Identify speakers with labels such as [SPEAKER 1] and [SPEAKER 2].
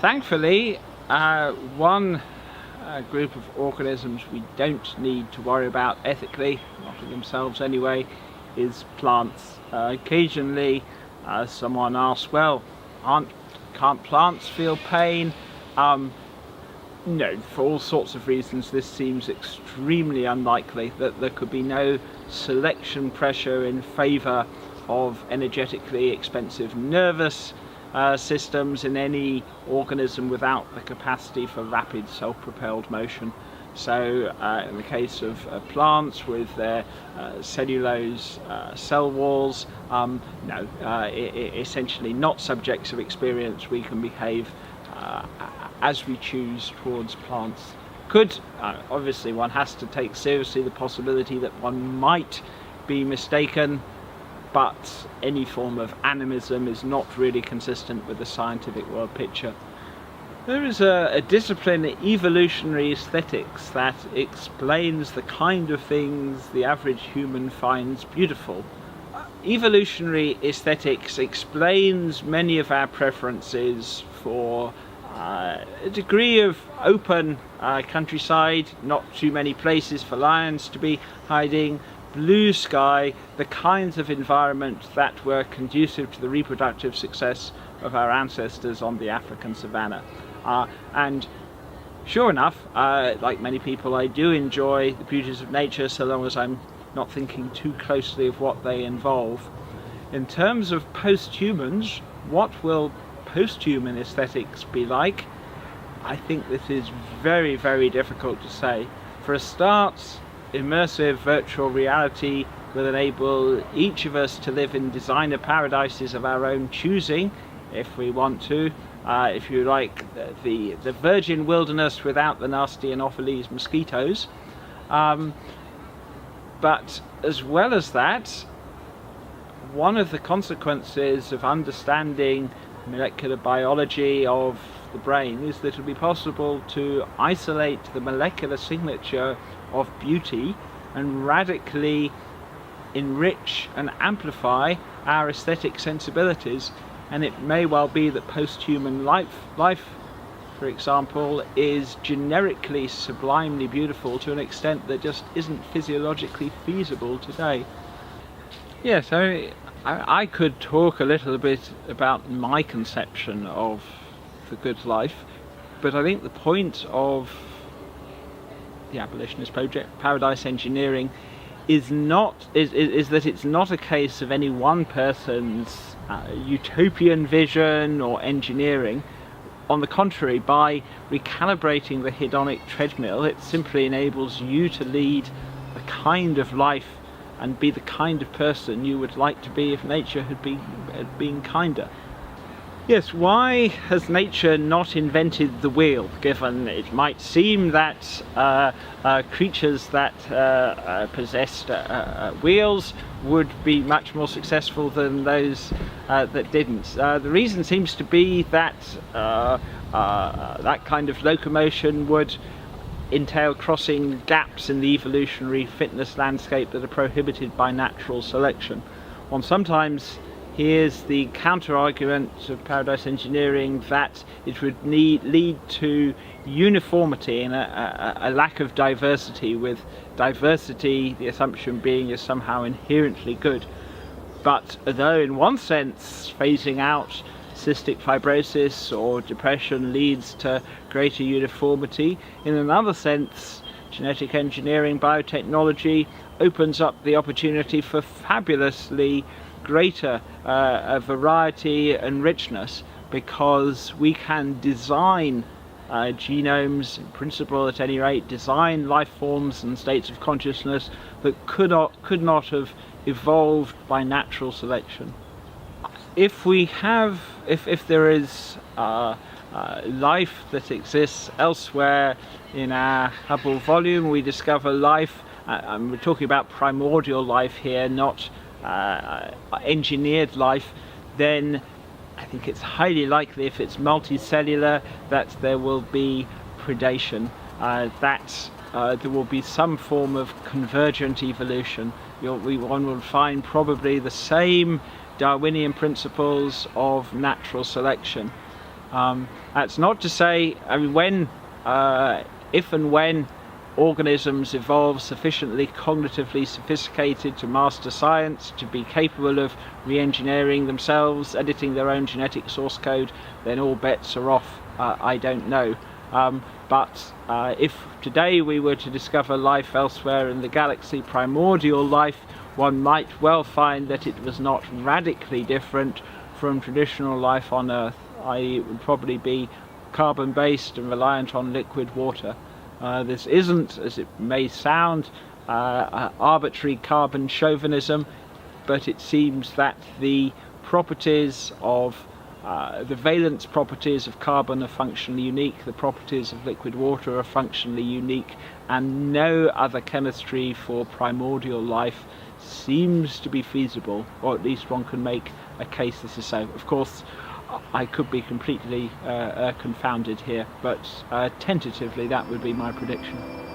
[SPEAKER 1] Thankfully, one group of organisms we don't need to worry about ethically, not of themselves anyway, is plants. Occasionally someone asks, well, can't plants feel pain? No, for all sorts of reasons this seems extremely unlikely, that there could be no selection pressure in favour of energetically expensive nervous systems in any organism without the capacity for rapid self-propelled motion. So in the case of plants with their cellulose cell walls, no, essentially not subjects of experience. We can behave as we choose towards plants. Obviously one has to take seriously the possibility that one might be mistaken, but any form of animism is not really consistent with the scientific world picture. There is a discipline, evolutionary aesthetics, that explains the kind of things the average human finds beautiful. Evolutionary aesthetics explains many of our preferences for a degree of open countryside, not too many places for lions to be hiding, blue sky, the kinds of environment that were conducive to the reproductive success of our ancestors on the African savannah. And sure enough, like many people, I do enjoy the beauties of nature so long as I'm not thinking too closely of what they involve. In terms of post-humans, what will post-human aesthetics be like? I think this is very, very difficult to say. For a start, immersive virtual reality will enable each of us to live in designer paradises of our own choosing, if we want to. If you like, the virgin wilderness without the nasty Anopheles mosquitoes. But as well as that, one of the consequences of understanding molecular biology of the brain is that it will be possible to isolate the molecular signature of beauty and radically enrich and amplify our aesthetic sensibilities. And it may well be that post-human life, for example, is generically sublimely beautiful to an extent that just isn't physiologically feasible today. Yes, I could talk a little bit about my conception of the good life, but I think the point of the abolitionist project, paradise engineering, is that it's not a case of any one person's utopian vision or engineering. On the contrary, by recalibrating the hedonic treadmill, it simply enables you to lead the kind of life and be the kind of person you would like to be if nature had been kinder. Yes, why has nature not invented the wheel, given it might seem that creatures that possessed wheels would be much more successful than those that didn't? The reason seems to be that that kind of locomotion would entail crossing gaps in the evolutionary fitness landscape that are prohibited by natural selection. One sometimes here's the counter-argument of paradise engineering that it would lead to uniformity and a lack of diversity, with diversity, the assumption being, is somehow inherently good. But though in one sense phasing out cystic fibrosis or depression leads to greater uniformity, in another sense genetic engineering, biotechnology opens up the opportunity for fabulously greater variety and richness, because we can design genomes, in principle at any rate, design life forms and states of consciousness that could not have evolved by natural selection. If there is life that exists elsewhere in our Hubble volume, we discover life, and we're talking about primordial life here, not engineered life, then I think it's highly likely, if it's multicellular, that there will be predation, that there will be some form of convergent evolution. One will find probably the same Darwinian principles of natural selection. That's not to say, I mean, if and when organisms evolve sufficiently cognitively sophisticated to master science, to be capable of re-engineering themselves, editing their own genetic source code, then all bets are off. I don't know. But if today we were to discover life elsewhere in the galaxy, primordial life, one might well find that it was not radically different from traditional life on Earth. It would probably be carbon-based and reliant on liquid water. This isn't, as it may sound, arbitrary carbon chauvinism, but it seems that the properties of the valence properties of carbon are functionally unique, the properties of liquid water are functionally unique, and no other chemistry for primordial life seems to be feasible, or at least one can make a case this is so. Of course, I could be completely confounded here, but tentatively that would be my prediction.